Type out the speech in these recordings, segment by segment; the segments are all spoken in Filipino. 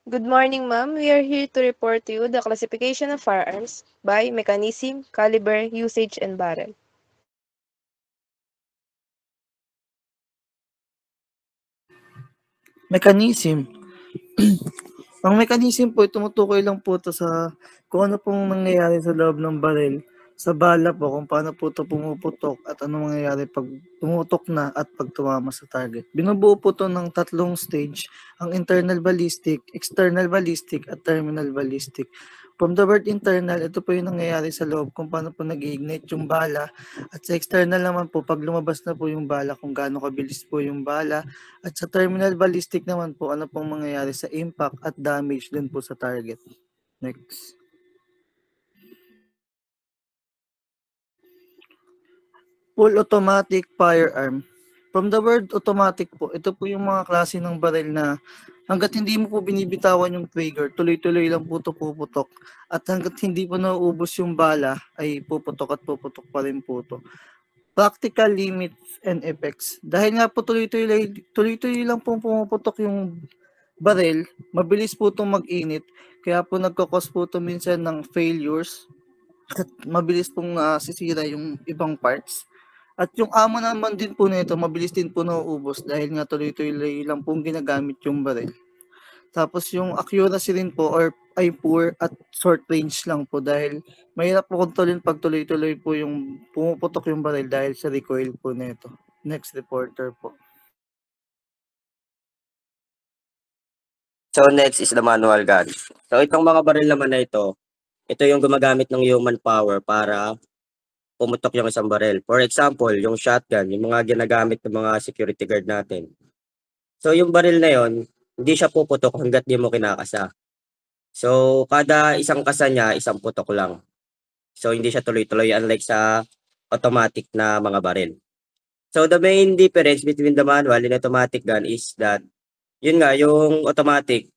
Good morning, ma'am. We are here to report to you the classification of firearms by mechanism, caliber, usage, and barrel. Mechanism. Ang mechanism po, tumutukoy lang po ito sa kung ano pong nangyayari sa loob ng baril, sa bala po, kung paano po ito pumuputok at ano mangyayari pag pumutok na at pag tumama sa target. Binubuo po ito ng tatlong stage, ang internal ballistic, external ballistic, at terminal ballistic. From the word internal, ito po yung nangyayari sa loob kung paano po nag-ignite yung bala. At sa external naman po, pag lumabas na po yung bala, kung gaano kabilis po yung bala. At sa terminal ballistic naman po, ano pong mangyayari sa impact at damage dun po sa target. Next. Full automatic firearm. From the word automatic po, ito po yung mga klase ng baril na hanggat hindi mo po binibitawan yung trigger, tuloy-tuloy lang po ito puputok. At hanggat hindi po nauubos yung bala, ay puputok at puputok pa rin po ito. Practical limits and effects. Dahil nga po tuloy-tuloy lang po pumuputok yung baril, mabilis po itong mag-init. Kaya po nagkakos po ito minsan ng failures. At mabilis pong sisira yung ibang parts. At yung amo naman din po nito, mabilis din po nauubos dahil nga tuloy-tuloy lang pong ginagamit yung baril. Tapos yung accuracy rin po or ay poor at short range lang po dahil mahirap po kontrolin pag tuloy-tuloy po yung pumuputok yung baril dahil sa recoil po nito. Next reporter po. So next is the manual gun. So itong mga baril naman na ito yung gumagamit ng human power para pumutok yung isang baril. For example, yung shotgun, yung mga ginagamit ng mga security guard natin. So yung baril na yon, hindi siya puputok hanggat di mo kinakasa. So kada isang kasa niya, isang putok lang. So hindi siya tuloy-tuloy unlike sa automatic na mga baril. So the main difference between the manual and automatic gun is that yun nga, yung automatic,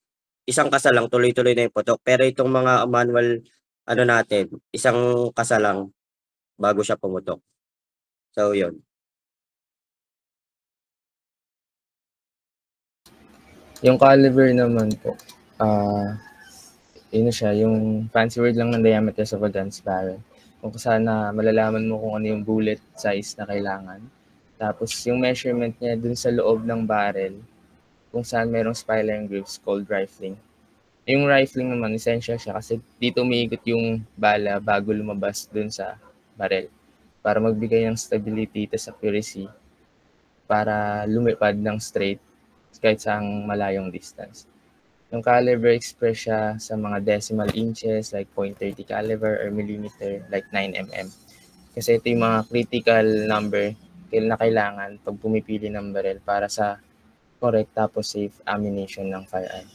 isang kasa lang, tuloy-tuloy na yung putok. Pero itong mga manual, ano natin, isang kasa lang bago siya pumutok. So, yun. Yung caliber naman po, yun siya, yung fancy word lang ng diameter of a gun's barrel. Kung saan na malalaman mo kung ano yung bullet size na kailangan. Tapos yung measurement niya dun sa loob ng barrel, kung saan merong spiraling grooves called rifling. Yung rifling naman, essential siya kasi dito umiikot yung bala bago lumabas dun sa barrel para magbigay ng stability at accuracy para lumipad ng straight kahit sa malayong distance. Yung caliber express siya sa mga decimal inches like 0.30 caliber or millimeter like 9 mm. Kasi ito yung mga critical number na kailangan pag pumipili ng barrel para sa correct tapos safe ammunition ng firearm.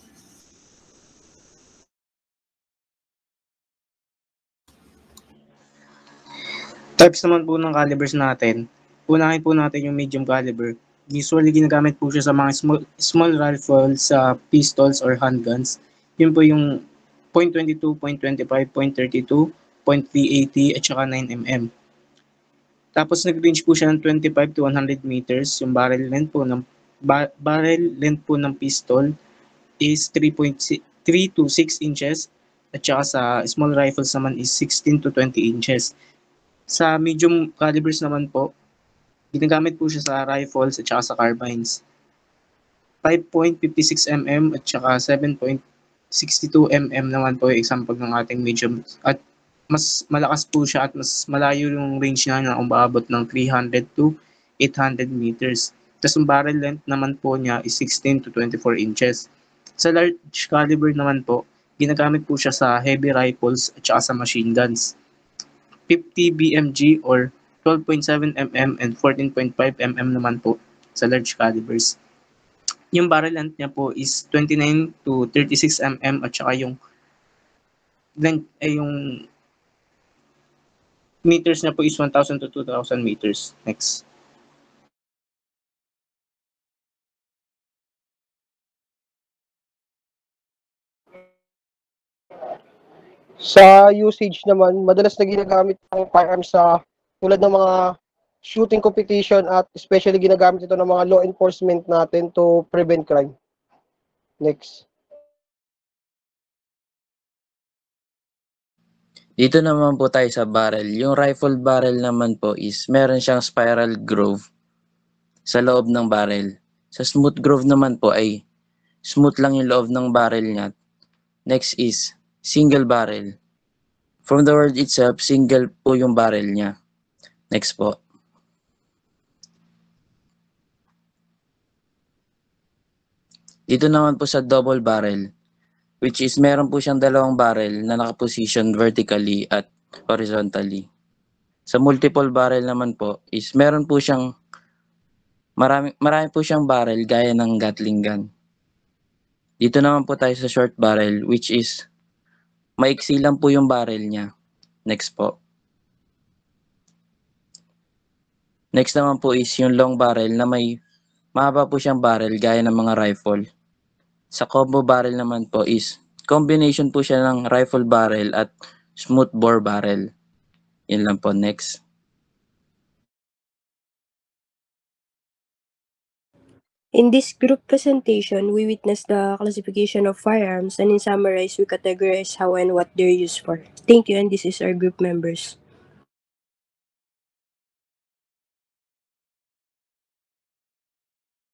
Types naman po ng calibers natin. Unahin po natin yung medium caliber. Usually ginagamit po siya sa mga small rifles, sa pistols or handguns. Yun po yung .22, .25, .32, .380 at saka 9mm. Tapos nag-range po siya ng 25 to 100 meters. Yung barrel length po ng pistol is 3 to 6 inches at saka sa small rifles naman is 16 to 20 inches. Sa medium calibers naman po, ginagamit po siya sa rifles at saka sa carbines. 5.56 mm at saka 7.62 mm naman po yung example ng ating medium. At mas malakas po siya at mas malayo yung range niya na umaabot ng 300 to 800 meters. Tapos yung barrel length naman po niya is 16 to 24 inches. Sa large caliber naman po, ginagamit po siya sa heavy rifles at saka sa machine guns. 50 BMG or 12.7 mm and 14.5 mm naman po sa large calibers. Yung barrel length niya po is 29 to 36 mm at saka yung length yung meters niya po is 1,000 to 2,000 meters. Next. Sa usage naman, madalas na ginagamit ang firearms sa tulad ng mga shooting competition at especially ginagamit ito ng mga law enforcement natin to prevent crime. Next. Dito naman po tayo sa barrel. Yung rifle barrel naman po is meron siyang spiral groove sa loob ng barrel. Sa smooth groove naman po ay smooth lang yung loob ng barrel niya. Next is single barrel. From the word itself, single po yung barrel niya. Next po. Dito naman po sa double barrel, which is meron po siyang dalawang barrel na nakaposition vertically at horizontally. Sa multiple barrel naman po is meron po siyang marami po siyang barrel gaya ng Gatling gun. Dito naman po tayo sa short barrel, which is maiksi lang po yung barrel niya. Next po. Next naman po is yung long barrel na may mahaba po siyang barrel gaya ng mga rifle. Sa combo barrel naman po is combination po siya ng rifle barrel at smooth bore barrel. Yun lang po. Next. In this group presentation, we witnessed the classification of firearms, and in summarize, we categorize how and what they're used for. Thank you, and this is our group members.